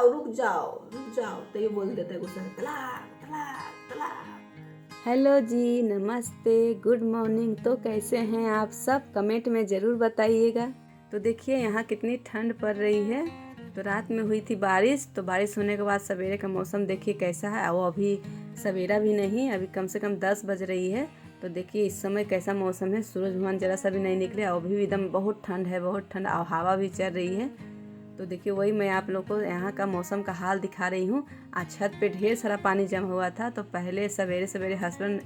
रुक जाओ रुक जाओ, तो ये बोल देता है गुस्सा में, तलाक तलाक तलाक। हेलो जी, नमस्ते, गुड मॉर्निंग। तो कैसे हैं आप सब? कमेंट में ज़रूर बताइएगा। तो देखिए यहाँ कितनी ठंड पड़ रही है। तो रात में हुई थी बारिश, तो बारिश होने के बाद सवेरे का मौसम देखिए कैसा है। वो अभी सवेरा भी नहीं, अभी कम से कम 10 बज रही है। तो देखिए इस समय कैसा मौसम है, सूरज भगवान जरा सा भी नहीं निकले और अभी भी एकदम बहुत ठंड है, बहुत ठंड, और हवा भी चल रही है। तो देखिए वही मैं आप लोग को यहाँ का मौसम का हाल दिखा रही हूँ। आज छत पे ढेर सारा पानी जमा हुआ था, तो पहले सवेरे सवेरे हस्बैंड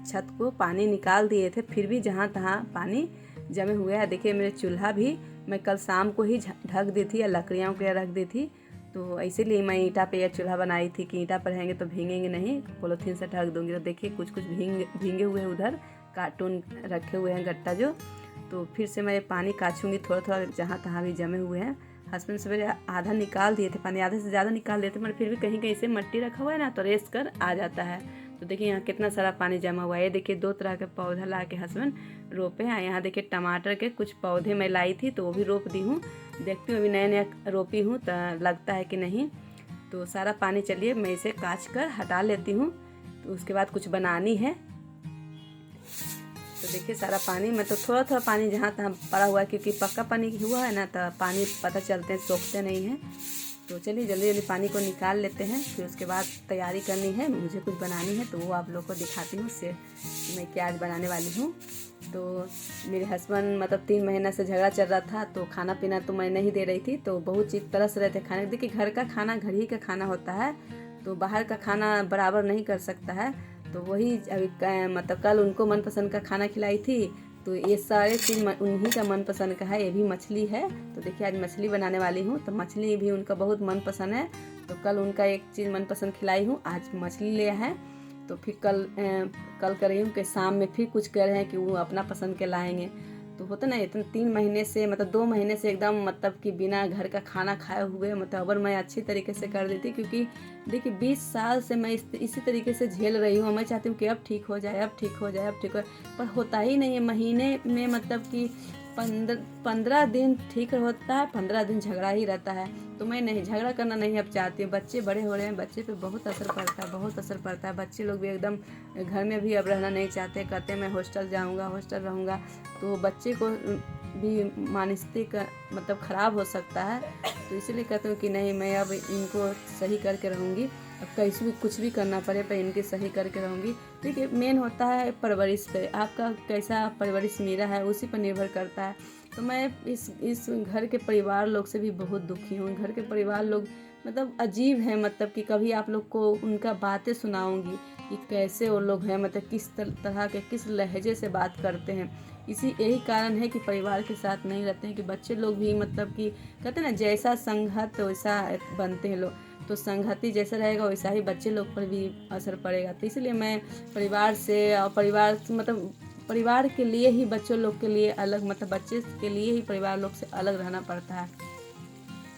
छत को पानी निकाल दिए थे, फिर भी जहाँ तहाँ पानी जमे हुए हैं। देखिए मेरे चूल्हा भी मैं कल शाम को ही ढक दी थी या लकड़ियाँ वकड़ियाँ रख दी थी। तो इसीलिए मैं ईंटा पे यह चूल्हा बनाई थी कि ईंटा पर रहेंगे तो भीगेंगे नहीं, पॉलीथीन से ढक दूँगी। तो देखिए कुछ कुछ भींगे हुए हैं, उधर कार्टून रखे हुए हैं गट्टा जो। तो फिर से मैं पानी काछूँगी थोड़ा थोड़ा जहाँ तहाँ भी जमे हुए हैं। हस्बैंड सवेरे आधा निकाल दिए थे पानी, आधे से ज़्यादा निकाल दिए थे, मगर फिर भी कहीं कहीं से मट्टी रखा हुआ है ना, तो रेस कर आ जाता है। तो देखिए यहाँ कितना सारा पानी जमा हुआ है। ये देखिए 2 तरह के पौधा ला के हस्बैंड रोपे हैं। यहाँ देखिए टमाटर के कुछ पौधे मैं लाई थी, तो वो भी रोप दी हूँ। देखती हूँ अभी नया नया रोपी हूँ तो लगता है कि नहीं। तो सारा पानी चलिए मैं इसे काछ कर हटा लेती हूँ, तो उसके बाद कुछ बनानी है। तो देखिए सारा पानी, मैं तो थोड़ा थोड़ा पानी जहाँ तहाँ पड़ा हुआ है, क्योंकि पक्का पानी हुआ है ना, तो पानी पता चलते हैं, सोखते नहीं हैं। तो चलिए जल्दी जल्दी पानी को निकाल लेते हैं। फिर उसके बाद तैयारी करनी है, मुझे कुछ बनानी है, तो वो आप लोग को दिखाती हूँ उससे कि मैं क्या आज बनाने वाली हूँ। तो मेरे हस्बैंड मतलब 3 महीना से झगड़ा चल रहा था, तो खाना पीना तो मैं नहीं दे रही थी, तो बहुत चीज़ तरस रहे थे खाने। देखिए घर का खाना घर ही का खाना होता है, तो बाहर का खाना बराबर नहीं कर सकता है। तो वही अभी मतलब कल उनको मनपसंद का खाना खिलाई थी, तो ये सारे चीज़ उन्हीं का मनपसंद का है। ये भी मछली है, तो देखिए आज मछली बनाने वाली हूँ। तो मछली भी उनका बहुत मनपसंद है, तो कल उनका एक चीज़ मनपसंद खिलाई हूँ, आज मछली लिया है। तो फिर कल कर रही हूँ कि शाम में फिर कुछ कह रहे हैं कि वो अपना पसंद के लाएंगे। तो होता ना इतने 3 महीने से मतलब 2 महीने से एकदम मतलब कि बिना घर का खाना खाए हुए, मतलब अगर मैं अच्छी तरीके से कर देती, क्योंकि देखिए 20 साल से मैं इसी तरीके से झेल रही हूँ। मैं चाहती हूँ कि अब ठीक हो जाए, अब ठीक हो जाए, अब ठीक हो जाए, पर होता ही नहीं है। महीने में मतलब कि 15 दिन ठीक होता है, 15 दिन झगड़ा ही रहता है। तो मैं नहीं, झगड़ा करना नहीं अब चाहती हूँ। बच्चे बड़े हो रहे हैं, बच्चे पे बहुत असर पड़ता है, बहुत असर पड़ता है। बच्चे लोग भी एकदम घर में भी अब रहना नहीं चाहते, कहते मैं हॉस्टल जाऊँगा, हॉस्टल रहूँगा। तो बच्चे को भी मानसिक मतलब ख़राब हो सकता है। तो इसीलिए कहती हूँ कि नहीं, मैं अब इनको सही करके रहूँगी। अब कैसे भी कुछ भी करना पड़े पर इनके सही करके रहूँगी। देखिए मेन होता है परवरिश पे, आपका कैसा परवरिश मेरा है उसी पर निर्भर करता है। तो मैं इस घर के परिवार लोग से भी बहुत दुखी हूँ। घर के परिवार लोग मतलब अजीब है, मतलब कि कभी आप लोग को उनका बातें सुनाऊंगी कि कैसे वो लोग हैं, मतलब किस तरह के किस लहजे से बात करते हैं। यही कारण है कि परिवार के साथ नहीं रहते हैं, कि बच्चे लोग भी मतलब कि कहते हैं ना, जैसा संगत वैसा बनते हैं लोग। तो संगति जैसा रहेगा वैसा ही बच्चे लोग पर भी असर पड़ेगा। तो इसलिए मैं परिवार से और परिवार के लिए ही बच्चों लोग के लिए अलग, मतलब बच्चे के लिए ही परिवार लोग से अलग रहना पड़ता है।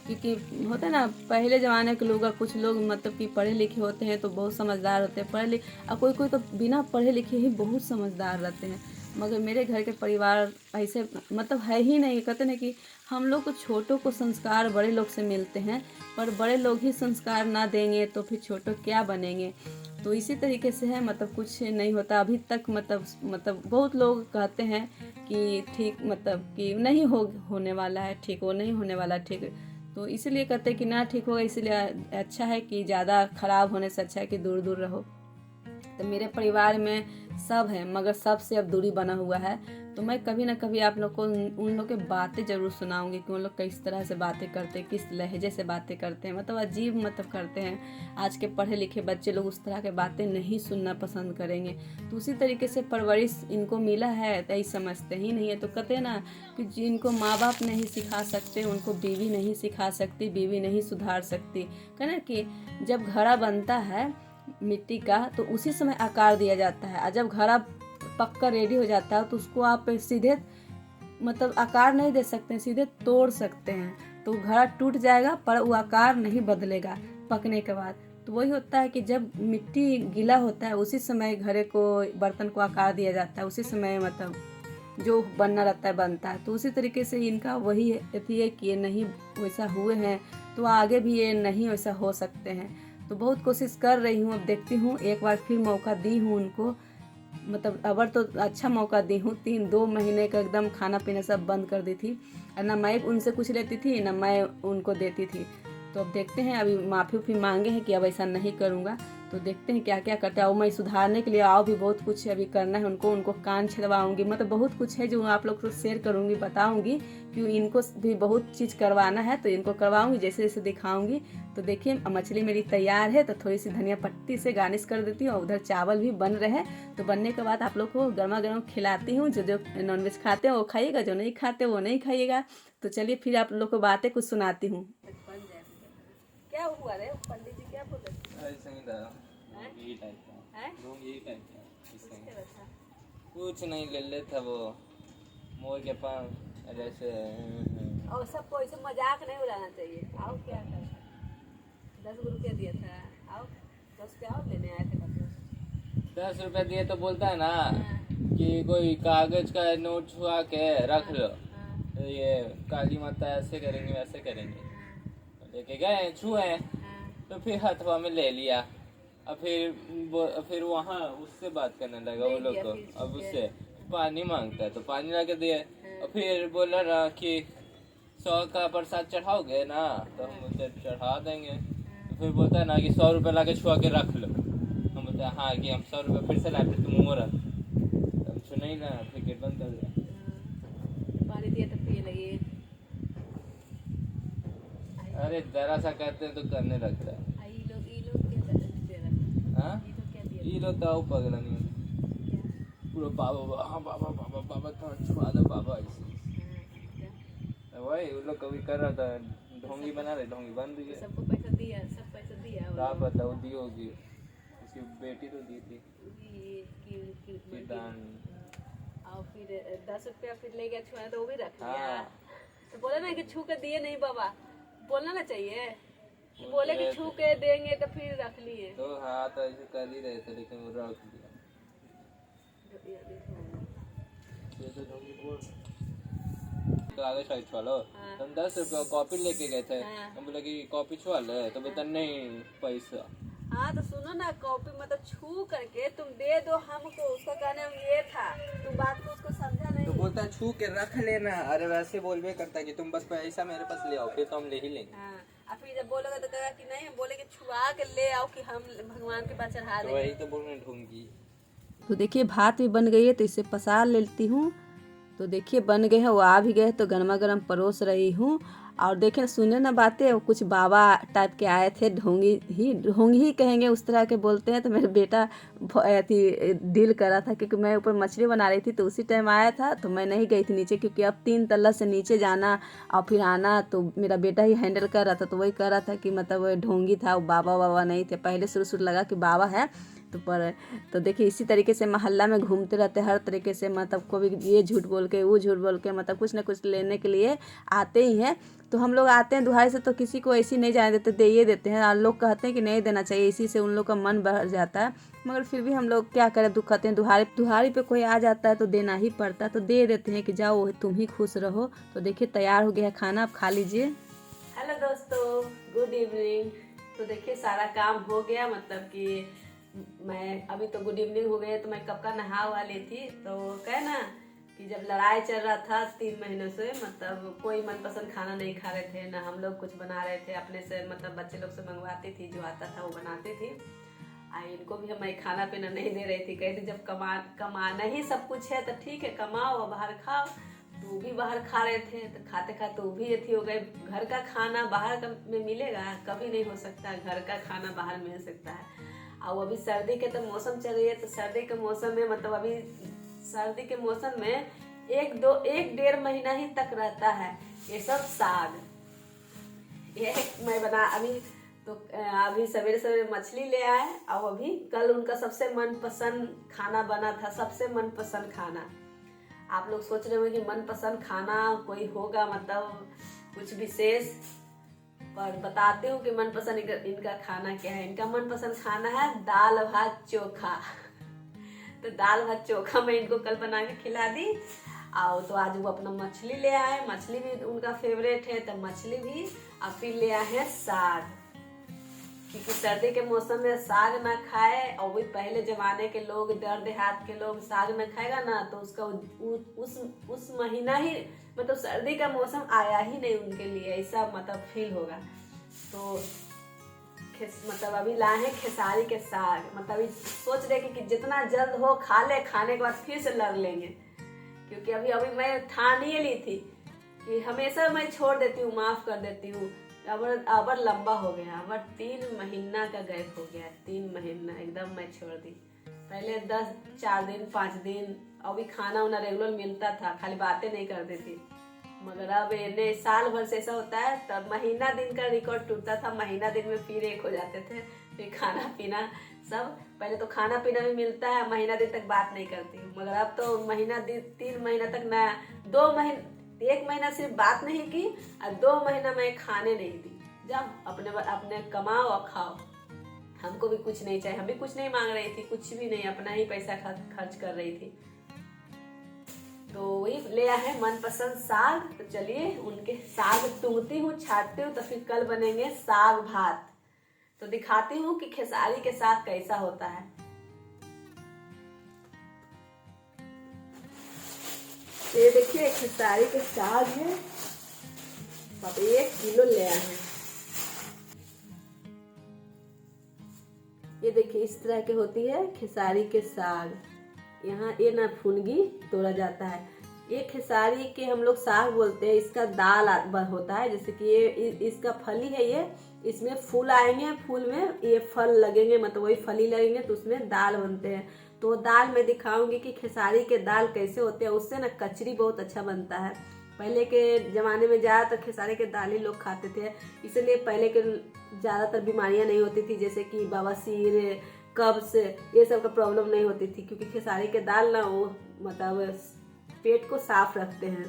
क्योंकि होता है ना, पहले ज़माने के लोग, कुछ लोग मतलब कि पढ़े लिखे होते हैं तो बहुत समझदार होते हैं, पढ़े लिखे, और कोई कोई तो बिना पढ़े लिखे ही बहुत समझदार रहते हैं। मगर मेरे घर के परिवार ऐसे मतलब है ही नहीं। कहते ना कि हम लोग को छोटों को संस्कार बड़े लोग से मिलते हैं, पर बड़े लोग ही संस्कार ना देंगे तो फिर छोटों क्या बनेंगे। तो इसी तरीके से है, मतलब कुछ नहीं होता अभी तक। मतलब बहुत लोग कहते हैं कि ठीक, मतलब कि नहीं होने वाला है ठीक, वो नहीं होने वाला ठीक। तो इसीलिए कहते हैं कि ना ठीक होगा, इसीलिए अच्छा है कि ज़्यादा ख़राब होने से अच्छा है कि दूर दूर रहो। तो मेरे परिवार में सब है, मगर सबसे अब दूरी बना हुआ है। तो मैं कभी ना कभी आप लोग को उन लोग के बातें ज़रूर सुनाऊंगी कि उन लोग किस तरह से बातें करते हैं, किस लहजे से बातें करते हैं, मतलब अजीब मतलब करते हैं। आज के पढ़े लिखे बच्चे लोग उस तरह के बातें नहीं सुनना पसंद करेंगे। तो उसी तरीके से परवरिश इनको मिला है, तो ये समझते ही नहीं है। तो कहते हैं ना कि जिनको माँ बाप नहीं सिखा सकते उनको बीवी नहीं सिखा सकती, बीवी नहीं सुधार सकती। कहना कि जब घड़ा बनता है मिट्टी का तो उसी समय आकार दिया जाता है, और जब घड़ा पक्का रेडी हो जाता है तो उसको आप सीधे मतलब आकार नहीं दे सकते, सीधे तोड़ सकते हैं। तो घड़ा टूट जाएगा पर वो आकार नहीं बदलेगा पकने के बाद। तो वही होता है कि जब मिट्टी गीला होता है उसी समय घड़े को, बर्तन को आकार दिया जाता है, उसी समय मतलब जो बनना रहता है बनता है। तो उसी तरीके से इनका वही अथी है कि ये नहीं वैसा हुए हैं तो आगे भी ये नहीं वैसा हो सकते हैं। तो बहुत कोशिश कर रही हूँ, अब देखती हूँ, एक बार फिर मौका दी हूँ उनको, मतलब अबर तो अच्छा मौका दी हूँ। 2 महीने का एकदम खाना पीना सब बंद कर दी थी, ना मैं उनसे कुछ लेती थी ना मैं उनको देती थी। तो अब देखते हैं, अभी माफ़ी उफ़ी मांगे हैं कि अब ऐसा नहीं करूँगा। तो देखते हैं क्या क्या करते हैं। और मैं सुधारने के लिए आओ भी बहुत कुछ अभी करना है उनको कान छिदवाऊँगी, मतलब बहुत कुछ है जो आप लोग को शेयर करूँगी, बताऊँगी कि इनको भी बहुत चीज़ करवाना है तो इनको करवाऊँगी, जैसे जैसे दिखाऊँगी। तो देखिए मछली मेरी तैयार है, तो थोड़ी सी धनिया पत्ती से गार्निश कर देती हूँ और उधर चावल भी बन रहे हैं। तो बनने के बाद आप लोग को गर्मा गर्म खिलाती हूँ। जो जो नॉनवेज खाते हैं वो खाइएगा, जो नहीं खाते वो नहीं खाइएगा। तो चलिए फिर आप लोग को बातें कुछ सुनाती हूँ। क्या हुआ रे पंडित जी, क्या बोल रहे ऐसे ही था, यही टाइप का, हैं? लोग यही टाइप का, इससे क्या रखा? कुछ नहीं ले ले था वो मोर के पास जैसे और सबको ऐसे मजाक नहीं उड़ाना चाहिए। आओ क्या कर 10 रुपया दिया था, आओ 10 रुपया और लेने आए थे मतलब। 10 रुपए दिए तो बोलता है ना कि कोई कागज का नोट छुआ के रख लो, तो ये काली माता ऐसे करेंगे वैसे करेंगे। लेके गए छुए तो फिर हथवा में ले लिया, और फिर वहाँ उससे बात करने लगा वो लोग को। अब उससे पानी मांगता है तो पानी ला के दिए, और फिर बोला ना कि 100 का प्रसाद चढ़ाओगे ना, तो हम उसे चढ़ा देंगे। तो फिर बोलता है ना कि 100 रुपये ला के छुआ के रख लो। हम बोलते हैं हाँ कि हम 100 रुपये फिर से लाए, फिर तुम मोरा तब सुने ही ना, फिर गेट बंद कर दिया। पानी दिया तो पिए लगी। अरे जरा सा करते हैं तो करने लगता है। ई लोग क्या दे रहा? हाँ ई लोग क्या दिया? ये लोग तो पगला नहीं पूरा बाबा, हाँ बाबा बाबा बाबा तो छुआ दो बाबा ऐसे। वही उन लोग कभी कर रहा था, ढोंगी बना रहे, ढोंगी बन रही है। सबको पैसा दिया, सब पैसा दिया। क्या पता वो दी होगी, उसकी बेटी तो दी थी कि दान। और फिर 10 रुपया फिर ले गया छुआ तो वो भी रख लिया। हाँ तो बोले ना कि छू के दिए नहीं बाबा, बोलना ना चाहिए कि बोले कि छू के देंगे तो फिर रख लिए। तो हाँ तो ऐसे कर ही रहे थे, लेकिन वो रख दिया। तो आगे साइड छुआ तुम 10 रुपये कॉपी लेके गए थे, हम बोले कि कॉपी छुआ ले, तो बोलता नहीं पैसा। हाँ तो सुनो ना, कॉपी मतलब छू करके तुम दे दो हमको, उसका कहने हम ये था, तुम बात को उसको समझा नहीं। तो बोलता है छू के रख लेना। अरे वैसे बोलबे करता है कि तुम बस पैसा मेरे पास ले आओ, फिर तो हम ले ही लेंगे। हाँ, और फिर जब बोलोगे तो कहेगा कि नहीं, हम बोले कि छुआ के ले आओ कि हम भगवान के पास चढ़ा तो देंगे। वही तो बोल रहे ढूंढी। तो देखिए भात भी बन गई है, तो इसे पसार लेती हूँ। तो देखिए बन गए हैं, वो आ भी गए, तो गर्मा गर्म परोस रही हूँ। और देखें सुने ना बातें, वो कुछ बाबा टाइप के आए थे, ढोंगी ही कहेंगे, उस तरह के बोलते हैं। तो मेरा बेटा अथी डील कर रहा था, क्योंकि मैं ऊपर मछली बना रही थी, तो उसी टाइम आया था। तो मैं नहीं गई थी नीचे, क्योंकि अब 3 तल्ला से नीचे जाना और फिर आना, तो मेरा बेटा ही हैंडल कर रहा था। तो वही कह रहा था कि मतलब वो ढोंगी था, वो बाबा नहीं थे। पहले शुरू लगा कि बाबा है तो देखिए इसी तरीके से मोहल्ला में घूमते रहते, हर तरीके से मतलब कोई ये झूठ बोल के वो झूठ बोल के मतलब कुछ ना कुछ लेने के लिए आते ही हैं। तो हम लोग आते हैं दुहाई से, तो किसी को ऐसी नहीं जाने देते, दे ही देते हैं। और लोग कहते हैं कि नहीं देना चाहिए, इसी से उन लोग का मन बढ़ जाता है। मगर फिर भी हम लोग क्या करें, दुख कहते हैं, दुहारी पे कोई आ जाता है तो देना ही पड़ता है। तो दे देते हैं कि जाओ तुम ही खुश रहो। तो देखिए तैयार हो गया है खाना, आप खा लीजिए। हेलो दोस्तों, गुड इवनिंग। तो देखिए सारा काम हो गया, मतलब कि मैं अभी तो गुड इवनिंग हो गई, तो मैं कब का नहा वाली थी। तो कहे ना कि जब लड़ाई चल रहा था 3 महीनों से, मतलब कोई मनपसंद खाना नहीं खा रहे थे, ना हम लोग कुछ बना रहे थे अपने से, मतलब बच्चे लोग से मंगवाती थी, जो आता था वो बनाती थी। इनको भी मैं खाना पीना नहीं दे रही थी, कहती जब कमाना ही सब कुछ है तो ठीक है, कमाओ और बाहर खाओ। तो वो भी बाहर खा रहे थे, तो खाते खाते वो भी अथी हो गए। घर का खाना बाहर का में मिलेगा, कभी नहीं हो सकता। घर का खाना बाहर मिल सकता है। और अभी सर्दी के तो मौसम चल रही है, तो सर्दी के मौसम में मतलब अभी सर्दी के मौसम में 1-1.5 महीना ही तक रहता है ये सब साग। ये मैं बना अभी सवेरे सवेरे मछली ले आए, और अभी कल उनका सबसे मनपसंद खाना बना था, सबसे मनपसंद खाना। आप लोग सोच रहे होंगे कि मनपसंद खाना कोई होगा, मतलब कुछ विशेष, पर बताती हूँ कि मनपसंद इनका खाना क्या है। इनका मनपसंद खाना है दाल भात चोखा। तो दाल भात चोखा मैं इनको कल बना के खिला दी। आओ तो आज वो अपना मछली ले आए, मछली भी उनका फेवरेट है, तो मछली भी और फिर ले आए हैं साग, क्योंकि सर्दी के मौसम में साग ना खाए, और वही पहले जमाने के लोग, दर देहात के लोग साग ना खाएगा ना तो उसका उस महीना ही मतलब सर्दी का मौसम आया ही नहीं उनके लिए, ऐसा मतलब फील होगा। तो मतलब अभी लाए हैं खेसारी के साग, मतलब सोच रहे कि जितना जल्द हो खा ले, खाने के बाद फिर से लड़ लेंगे, क्योंकि अभी मैं ठान ही ली थी कि हमेशा मैं छोड़ देती हूँ, माफ़ कर देती हूँ। अब लंबा हो गया, अब 3 महीना का गैप हो गया, 3 महीना एकदम मैं छोड़ दी। पहले 4 दिन 5 दिन अभी खाना वाना रेगुलर मिलता था, खाली बातें नहीं करती थी, मगर अब इन्हें साल भर से ऐसा होता है, तब महीना दिन का रिकॉर्ड टूटता था, महीना दिन में फिर एक हो जाते थे, फिर खाना पीना सब। पहले तो खाना पीना भी मिलता है, महीना दिन तक बात नहीं करती हूँ, मगर अब तो महीना दिन 3 महीना तक ना, 2 महीने 1 महीना सिर्फ बात नहीं की और 2 महीना मैं खाने नहीं दी। जब अपने कमाओ और खाओ, हमको भी कुछ नहीं चाहिए, हम भी कुछ नहीं मांग रही थी, कुछ भी नहीं, अपना ही पैसा खर्च कर रही थी। तो वही ले आया है मनपसंद साग। तो चलिए उनके साग तूंगती हूँ, छाटती हूँ, तो फिर कल बनेंगे साग भात। तो दिखाती हूँ कि खेसारी के साग कैसा होता है। ये देखिए खेसारी के साग है, अब 1 किलो ले आए हैं। ये देखिए इस तरह के होती है खेसारी के साग। यहाँ ये ना फुनगी तोड़ा जाता है, ये खेसारी के हम लोग साग बोलते हैं, इसका दाल होता है, जैसे कि ये इसका फली है, ये इसमें फूल आएंगे, फूल में ये फल लगेंगे, मतलब वही फली लगेंगे, तो उसमें दाल बनते हैं। तो दाल मैं दिखाऊंगी कि खेसारी के दाल कैसे होते हैं, उससे ना कचरी बहुत अच्छा बनता है। पहले के ज़माने में ज़्यादातर खेसारी के दाल ही लोग खाते थे, इसलिए पहले के ज़्यादातर बीमारियां नहीं होती थी, जैसे कि बवासीर, कब्ज, ये सब का प्रॉब्लम नहीं होती थी, क्योंकि खेसारी के दाल ना वो मतलब पेट को साफ रखते हैं।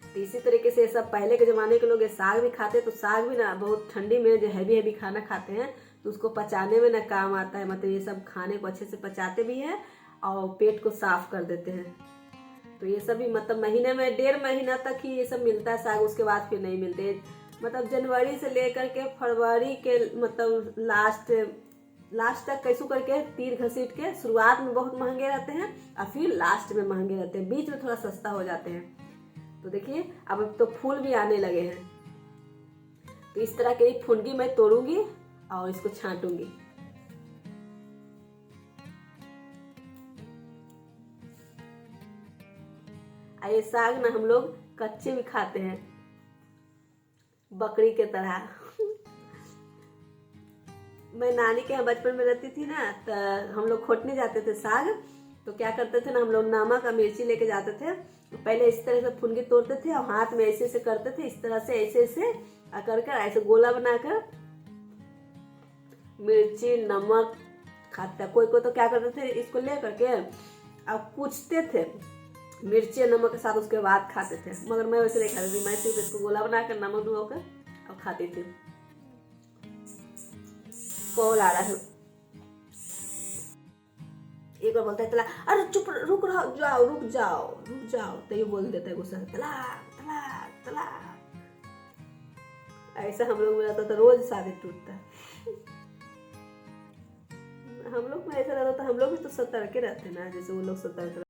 तो इसी तरीके से सब पहले के ज़माने के लोग ये साग भी खाते, तो साग भी ना बहुत ठंडी में जो हैवी खाना खाते हैं तो उसको पचाने में ना काम आता है, मतलब ये सब खाने को अच्छे से पचाते भी हैं और पेट को साफ कर देते हैं। तो ये सब भी मतलब महीने में 1.5 महीना तक ही ये सब मिलता है साग, उसके बाद फिर नहीं मिलते। मतलब जनवरी से लेकर के फरवरी के मतलब लास्ट तक कैसू करके तीर घसीट के शुरुआत में बहुत महंगे रहते हैं और फिर लास्ट में महंगे रहते हैं, बीच में थोड़ा सस्ता हो जाते हैं। तो देखिए अब तो फूल भी आने लगे हैं। तो इस तरह की फुनगी मैं तोड़ूंगी और इसको छांटूंगी। ये साग ना हम लोग कच्चे भी खाते हैं, बकरी के तरह। मैं नानी के यहाँ बचपन में रहती थी ना, तो हम लोग खोटने जाते थे साग, तो क्या करते थे ना, हम लोग नमक और मिर्ची लेके जाते थे। तो पहले इस तरह से फुनगी तोड़ते थे और हाथ में ऐसे करते थे, इस तरह से ऐसे कर ऐसे गोला बनाकर मिर्ची नमक खाता। कोई तो क्या करते थे, इसको ले करके और कूचते थे मिर्ची नमक के साथ, उसके बाद खाते थे। मगर मैं वैसे नहीं खाती थी, मैं सिर्फ इसको गोला बनाकर नमक धोकर और खाती थी। कॉल आ रहा है, एक बार बोलता है तला, अरे चुप रुक जाओ, तो ये बोल देता है गुस्सा, तलाक। ऐसा हम लोग में रहता था, रोज शादी टूटता। हम लोग में ऐसा रहता था, हम लोग भी तो सतर्क रहते ना, जैसे वो लोग सतर्क।